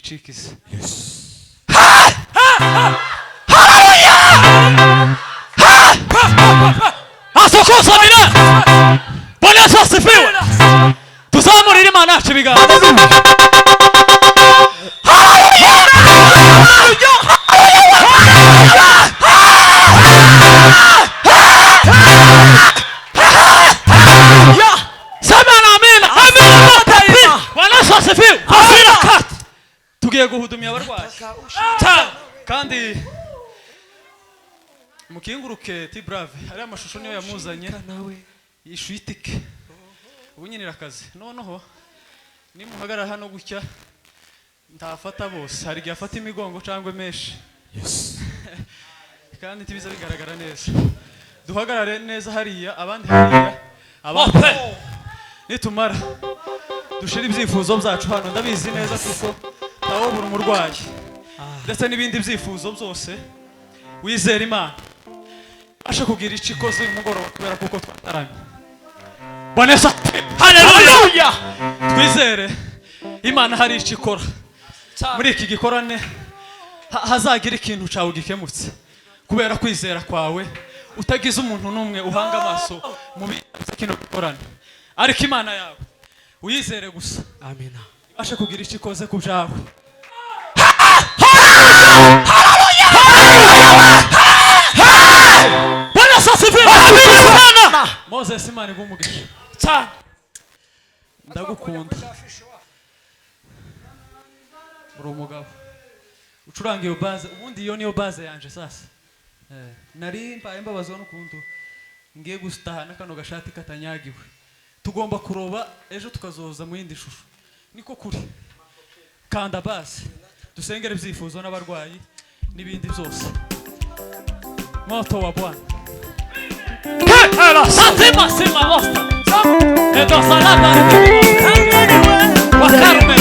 icikize. Asokosa mina. Bwana Yesu asifiwe. Tuzamurire Imana yacu ibiganza. Tugiye guhudumya abarwayi kandi mukinguruke ti brave ari amashusho niyo yamuzanye yishuye itike ubu nyine irakaze noneho nimuhagara hano gutya ntafata bose hari igihe afata imigongo cyangwa meshi kandi tibiza bigaragara neza duhagarare neza hariya abandi hariya abandi nitumara dushira ibyifuzo byacu hano ndabizi neza kuko aho buri umurwayi ndetse n'ibindi byifuzo byose wizera Imana asha kugira iki koze umugoroba kubera kuko twataramye. Bwana Yesu haleluya. Twizere Imana hari iki ikora muri iki gikorane hazagira ikintu cyawe gikemutse kubera kwizera kwawe utagize umuntu numwe uhanga amaso mu kino gikorane ariko Imana yawe uyizere gusa. Amina. Asha kugira iki koze ku byawe. Bwana Yesu asifiwe. Moses Imana igumugisha cyane ndagukunda uri umugabo ucuranga iyo base ubundi iyo niyo base yanje sasa nari mbaye mbabazwa n'ukuntu ngiye gustahana kano gashati katanyagiwe tugomba kuroba ejo tukazoza mu yindi shusho niko kuri kanda base dusengere ibyifuzo n'abarwayi n'ibindi byose moto wa Bwana. Satima sima mosta edo salaba wakarme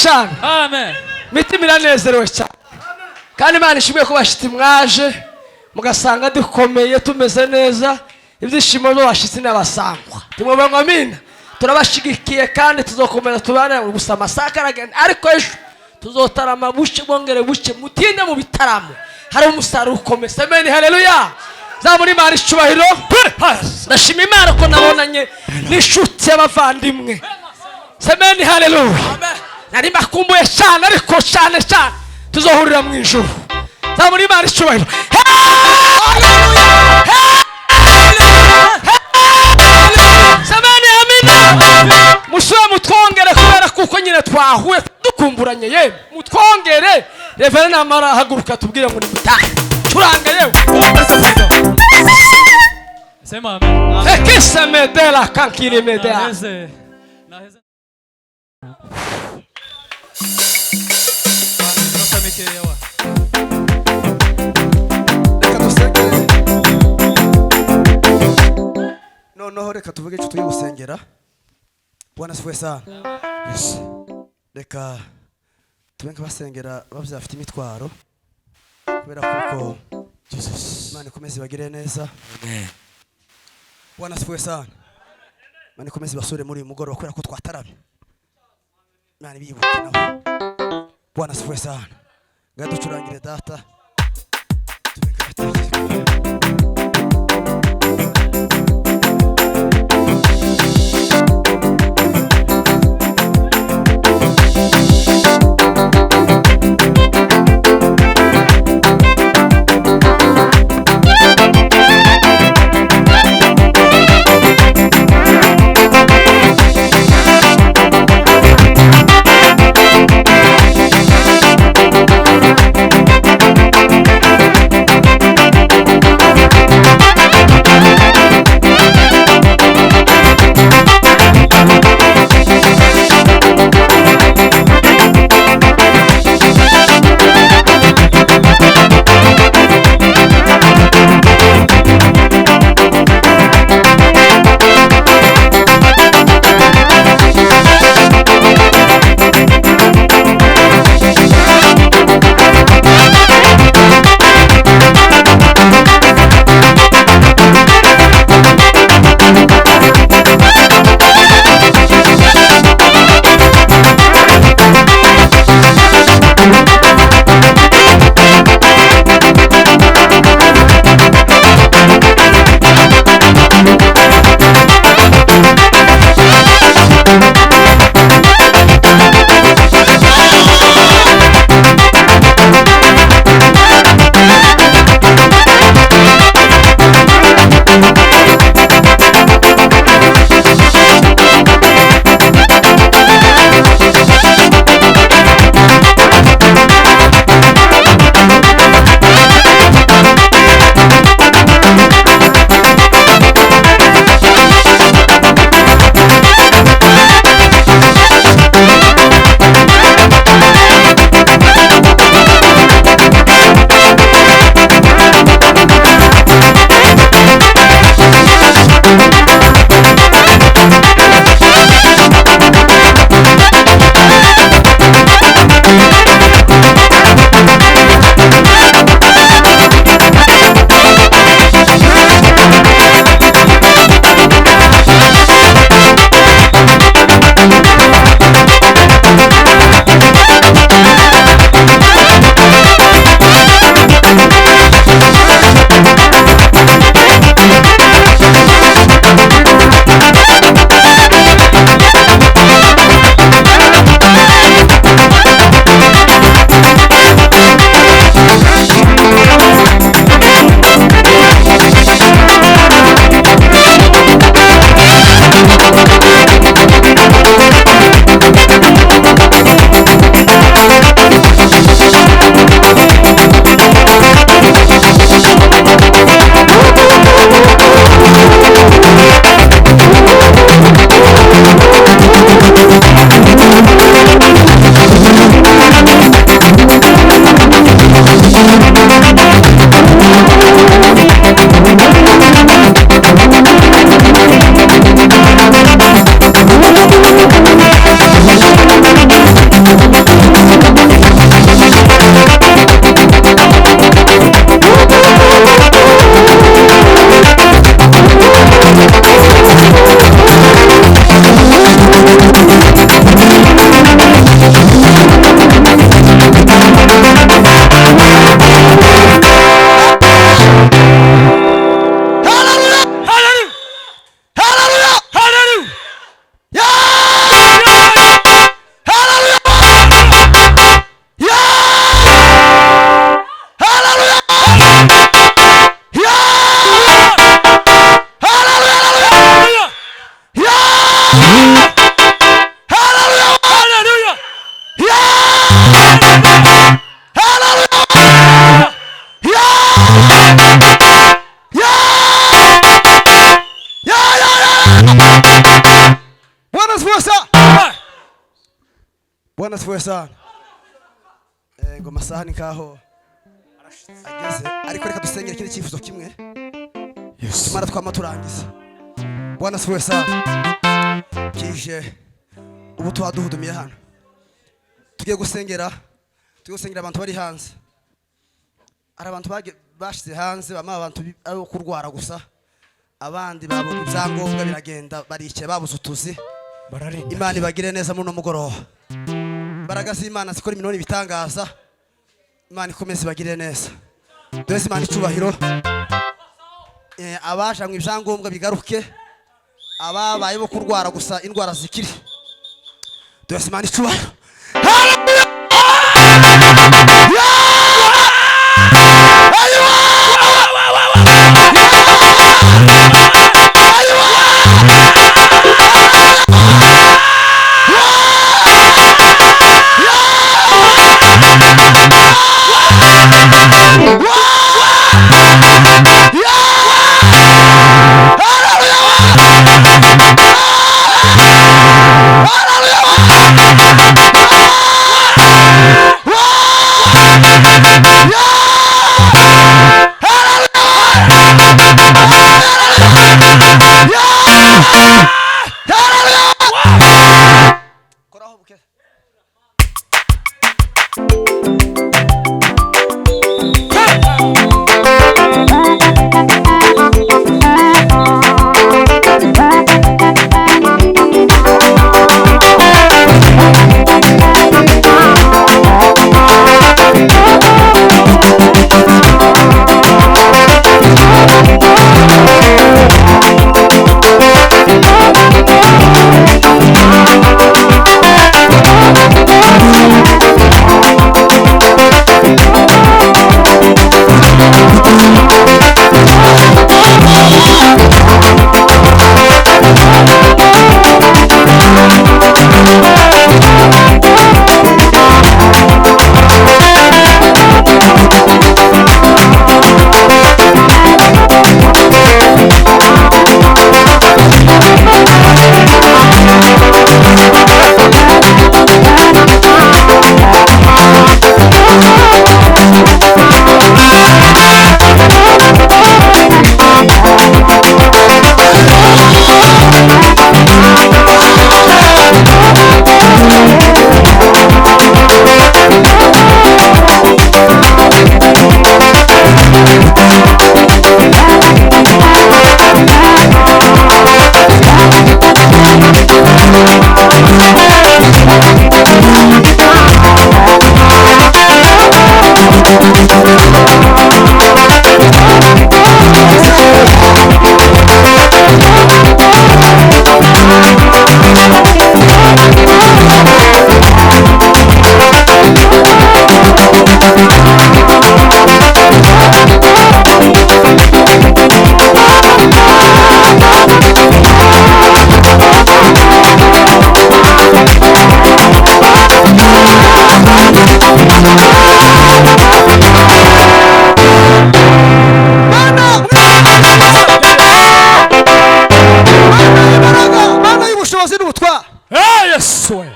cyane. Amen. Mitima iranezerewe cyane. Kandi Imana ishimwe ko bashitsi mwaje mugasanga dukomeye tumeze neza. Ibyishimo byo bashitsi n'abasangwa. Tumwe ngo amina. Turabashigikiye kandi tuzokomeza tubane gusa amasaka aragenda. Ariko ejo tuzotarama buce bongere buce mutinde mu bitaramo. Hari umusaruro ukomeye. Amen. Haleluya. Zamuri Imana icubahiro. Ndashima Imana ko nabonanye n'ishuti y'abavandimwe. Amen. Haleluya. Nari makumbuye cyane ariko cyane tuzohurira mu ijuru. Zamuri Imana icubahiro. Samani amina. Mushuye mutwongere kubera kuko nyine twahuye dukumburanye yewe. Mutwongere. Reverend Amara haguruka tubwire ngo nimutahe. Turanga yewe. Sema amen. Ekisa medela kankiri medela. Naheze. Noneho reka tuvuge icyo tugiye gusengera. Bwana sifuwe sana. Yes. Reka tubenke basengera bavyafite imitwaro. Kubera kuko Jesus Imana ikomeze bagire neza. Amen. Bwana sifuwe sana. Imana ikomeze basure muri uyu mugoroba kubera ko twataramye. Imana bibuke nawe. Bwana sifuwe sana. Ngaducurangire data. Tubenke batangire. Bwana sifuwe sana. Ngo masaha ni kaho ageze ariko reka dusengera ikindi cyifuzo kimwe. Yes. Tumara twama turangiza. Bwana sifuwe sana. Kije ubu twaduhudumiye hano. Tugiye gusengera abantu bari hanze. Ari abantu bashize hanze bama abantu abo kurwara gusa. Abandi babo ibyangombwa biragenda barike babuze utuzi. Imana ibagire neza muno mugoroba. Imbaraga z'Imana zikora iminoni bitangaza. Imana ikomeze ibagire neza. Dore Imana icubahiro. Abajamwe ibyangombwa bigaruke. Ababaye bo kurwara gusa indwara zikiri. Dore Imana icubahiro.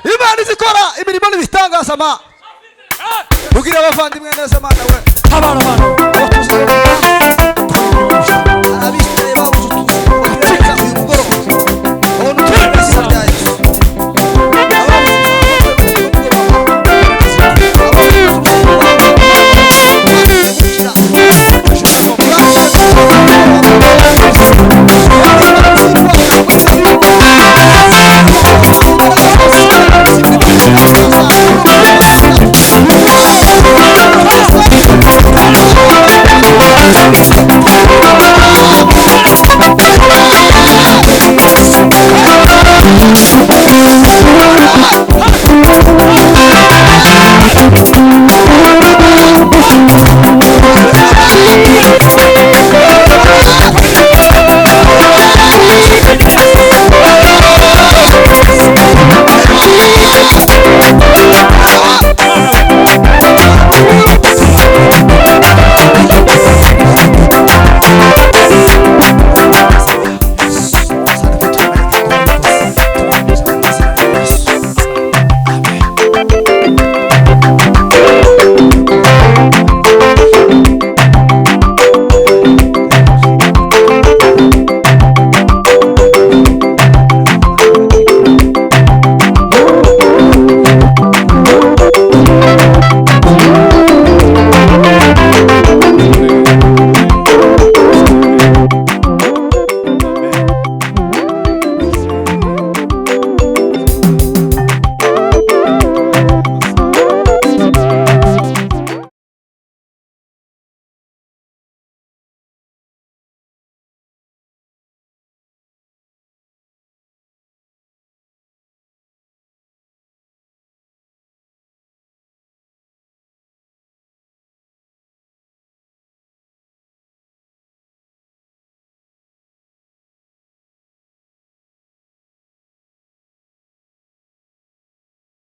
Imana izikora imirimo n'ibitangaza ma. Ugira abavandimwe neza mana we. Abana